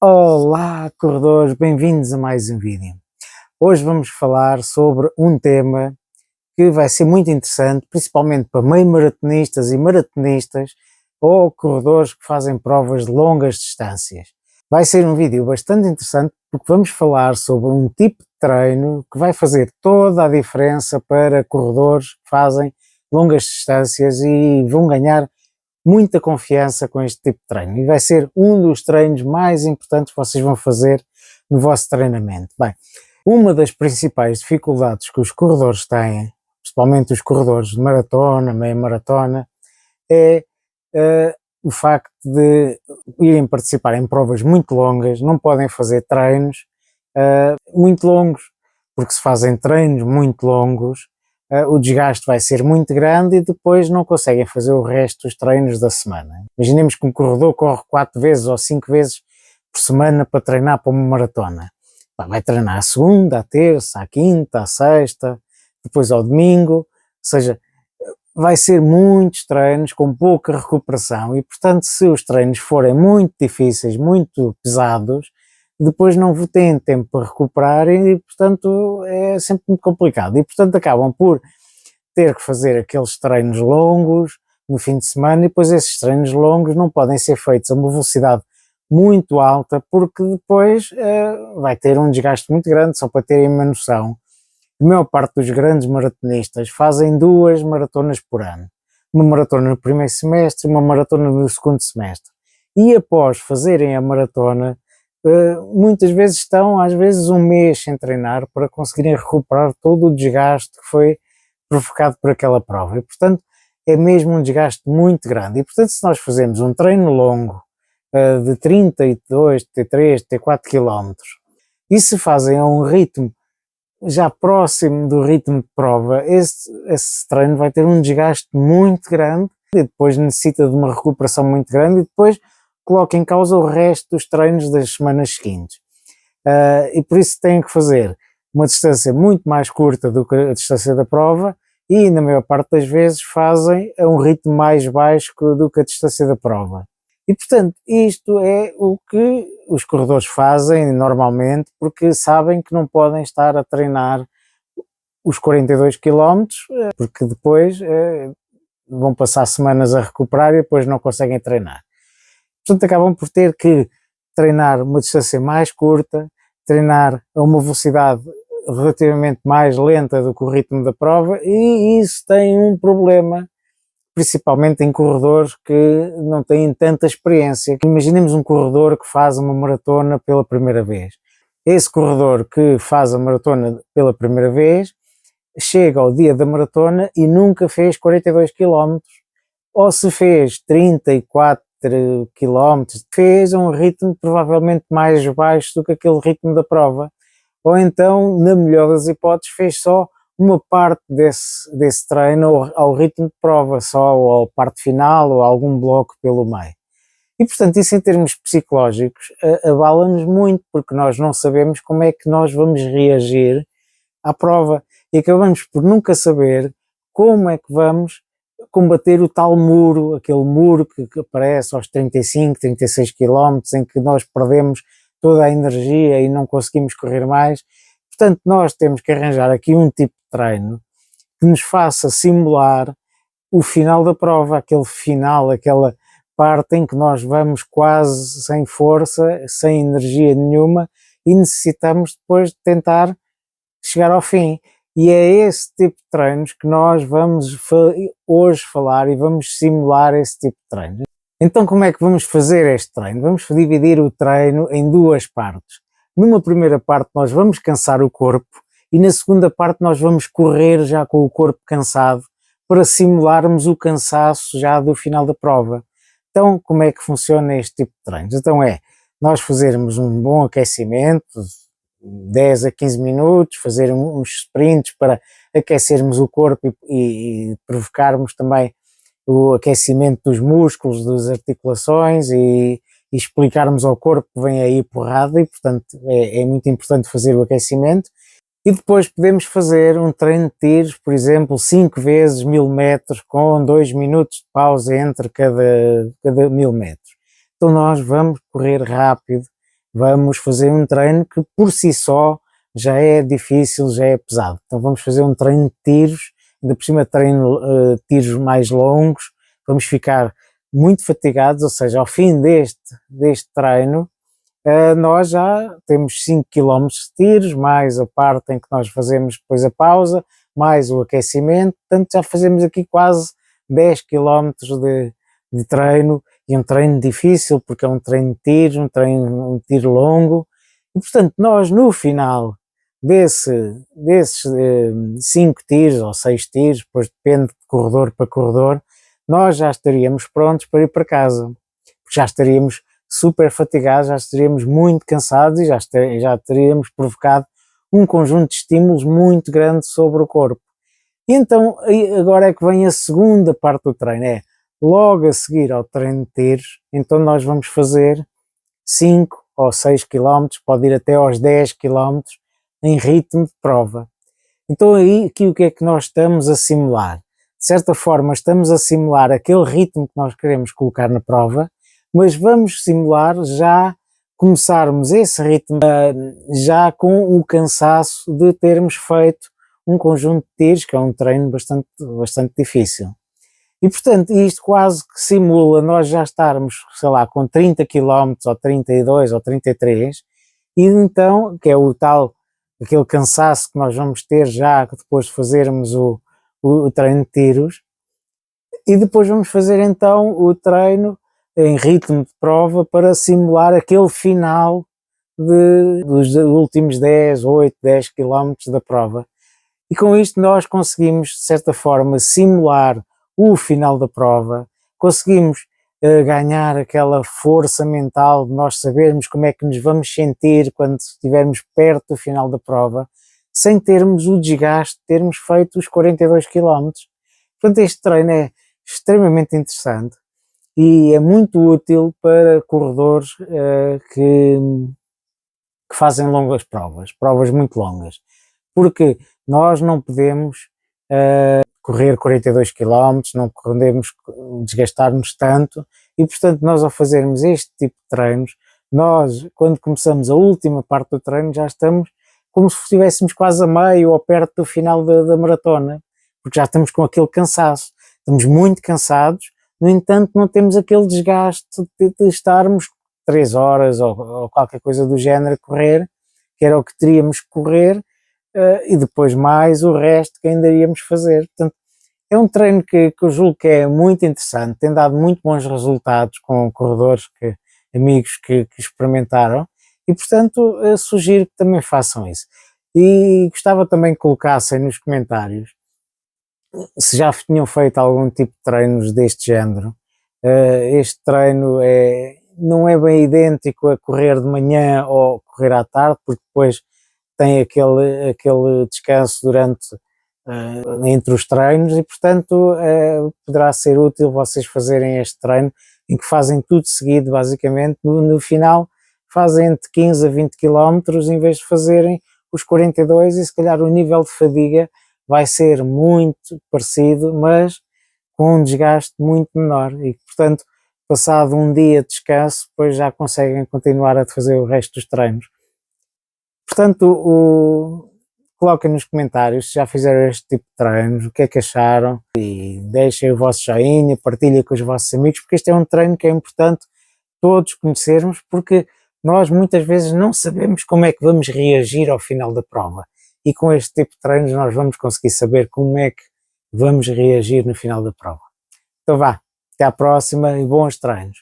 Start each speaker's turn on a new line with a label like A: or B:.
A: Olá, corredores, bem-vindos a mais um vídeo. Hoje vamos falar sobre um tema que vai ser muito interessante, principalmente para meio-maratonistas e maratonistas ou corredores que fazem provas de longas distâncias. Vai ser um vídeo bastante interessante porque vamos falar sobre um tipo de treino que vai fazer toda a diferença para corredores que fazem longas distâncias e vão ganhar muita confiança com este tipo de treino e vai ser um dos treinos mais importantes que vocês vão fazer no vosso treinamento. Bem, uma das principais dificuldades que os corredores têm, principalmente os corredores de maratona, meia maratona, é o facto de irem participar em provas muito longas, não podem fazer treinos muito longos, porque se fazem treinos muito longos, o desgaste vai ser muito grande e depois não conseguem fazer o resto dos treinos da semana. Imaginemos que um corredor corre 4 vezes ou 5 vezes por semana para treinar para uma maratona. Vai treinar à segunda, à terça, à quinta, à sexta, depois ao domingo, ou seja, vai ser muitos treinos com pouca recuperação e, portanto, se os treinos forem muito difíceis, muito pesados, depois não têm tempo para recuperar e, portanto, é sempre muito complicado. E, portanto, acabam por ter que fazer aqueles treinos longos no fim de semana e depois esses treinos longos não podem ser feitos a uma velocidade muito alta porque depois vai ter um desgaste muito grande. Só para terem uma noção, a maior parte dos grandes maratonistas fazem 2 maratonas por ano. Uma maratona no primeiro semestre e uma maratona no segundo semestre. E após fazerem a maratona, muitas vezes estão, às vezes, um mês sem treinar para conseguirem recuperar todo o desgaste que foi provocado por aquela prova. E, portanto, é mesmo um desgaste muito grande. E, portanto, se nós fazemos um treino longo de 32, 33, 34 km e se fazem a um ritmo já próximo do ritmo de prova, esse treino vai ter um desgaste muito grande e depois necessita de uma recuperação muito grande e depois coloca em causa o resto dos treinos das semanas seguintes. E por isso têm que fazer uma distância muito mais curta do que a distância da prova e, na maior parte das vezes, fazem a um ritmo mais baixo do que a distância da prova. E, portanto, isto é o que os corredores fazem normalmente porque sabem que não podem estar a treinar os 42 km porque depois vão passar semanas a recuperar e depois não conseguem treinar. Portanto, acabam por ter que treinar uma distância mais curta, treinar a uma velocidade relativamente mais lenta do que o ritmo da prova e isso tem um problema, principalmente em corredores que não têm tanta experiência. Imaginemos um corredor que faz uma maratona pela primeira vez. Esse corredor que faz a maratona pela primeira vez chega ao dia da maratona e nunca fez 42 km, ou se fez 34 km, fez a um ritmo provavelmente mais baixo do que aquele ritmo da prova, ou então, na melhor das hipóteses, fez só uma parte desse treino ao ritmo de prova, só ou a parte final ou algum bloco pelo meio. E, portanto, isso em termos psicológicos abala-nos muito, porque nós não sabemos como é que nós vamos reagir à prova e acabamos por nunca saber como é que vamos combater o tal muro, aquele muro que aparece aos 35, 36 km, em que nós perdemos toda a energia e não conseguimos correr mais. Portanto, nós temos que arranjar aqui um tipo de treino que nos faça simular o final da prova, aquele final, aquela parte em que nós vamos quase sem força, sem energia nenhuma e necessitamos depois de tentar chegar ao fim. E é esse tipo de treinos que nós vamos hoje falar e vamos simular esse tipo de treinos. Então, como é que vamos fazer este treino? Vamos dividir o treino em 2 partes. Numa primeira parte nós vamos cansar o corpo e na segunda parte nós vamos correr já com o corpo cansado para simularmos o cansaço já do final da prova. Então, como é que funciona este tipo de treinos? Então nós fazermos um bom aquecimento, 10 a 15 minutos, fazer uns sprints para aquecermos o corpo e provocarmos também o aquecimento dos músculos, das articulações e explicarmos ao corpo que vem aí porrada e, portanto, é muito importante fazer o aquecimento. E depois podemos fazer um treino de tiros, por exemplo, 5 vezes 1000 metros com 2 minutos de pausa entre cada 1000 metros. Então nós vamos correr rápido vamos fazer um treino que por si só já é difícil, já é pesado. Então vamos fazer um treino de tiros, ainda por cima treino tiros mais longos, vamos ficar muito fatigados, ou seja, ao fim deste treino, nós já temos 5 km de tiros, mais a parte em que nós fazemos depois a pausa, mais o aquecimento, portanto já fazemos aqui quase 10 km de treino, e um treino difícil, porque é um treino de tiros, um tiro longo, e portanto nós no final desses 5 tiros ou 6 tiros, depois depende de corredor para corredor, nós já estaríamos prontos para ir para casa, porque já estaríamos super fatigados, já estaríamos muito cansados e já teríamos provocado um conjunto de estímulos muito grande sobre o corpo. E então agora é que vem a segunda parte do treino, é logo a seguir ao treino de tiros, então nós vamos fazer 5 ou 6 km, pode ir até aos 10 km em ritmo de prova. Então aí aqui o que é que nós estamos a simular? De certa forma estamos a simular aquele ritmo que nós queremos colocar na prova, mas vamos simular já começarmos esse ritmo já com o cansaço de termos feito um conjunto de tiros, que é um treino bastante difícil. E portanto isto quase que simula nós já estarmos, sei lá, com 30 km ou 32 ou 33, e então, que é o tal, aquele cansaço que nós vamos ter já depois de fazermos o treino de tiros, e depois vamos fazer então o treino em ritmo de prova para simular aquele final dos últimos 10, 8, 10 km da prova. E com isto nós conseguimos, de certa forma, simular o final da prova, conseguimos ganhar aquela força mental de nós sabermos como é que nos vamos sentir quando estivermos perto do final da prova, sem termos o desgaste de termos feito os 42 km. Portanto, este treino é extremamente interessante e é muito útil para corredores que fazem longas provas muito longas, porque nós não podemos correr 42 km, não podemos desgastar-nos tanto, e portanto nós ao fazermos este tipo de treinos, nós quando começamos a última parte do treino já estamos como se estivéssemos quase a meio ou perto do final da maratona, porque já estamos com aquele cansaço, estamos muito cansados, no entanto não temos aquele desgaste de estarmos 3 horas ou qualquer coisa do género a correr, que era o que teríamos que correr, e depois mais o resto que ainda iríamos fazer. Portanto, é um treino que eu julgo que é muito interessante, tem dado muito bons resultados com corredores, amigos que experimentaram, e portanto sugiro que também façam isso. E gostava também que colocassem nos comentários se já tinham feito algum tipo de treinos deste género. Este treino não é bem idêntico a correr de manhã ou correr à tarde, porque depois tem aquele descanso entre os treinos, e portanto poderá ser útil vocês fazerem este treino em que fazem tudo seguido, basicamente no final fazem entre 15 a 20 km em vez de fazerem os 42, e se calhar o nível de fadiga vai ser muito parecido, mas com um desgaste muito menor, e portanto passado um dia de descanso depois já conseguem continuar a fazer o resto dos treinos. Portanto, coloquem nos comentários se já fizeram este tipo de treinos, o que é que acharam, e deixem o vosso joinha, partilhem com os vossos amigos, porque este é um treino que é importante todos conhecermos, porque nós muitas vezes não sabemos como é que vamos reagir ao final da prova, e com este tipo de treinos nós vamos conseguir saber como é que vamos reagir no final da prova. Então vá, até à próxima e bons treinos.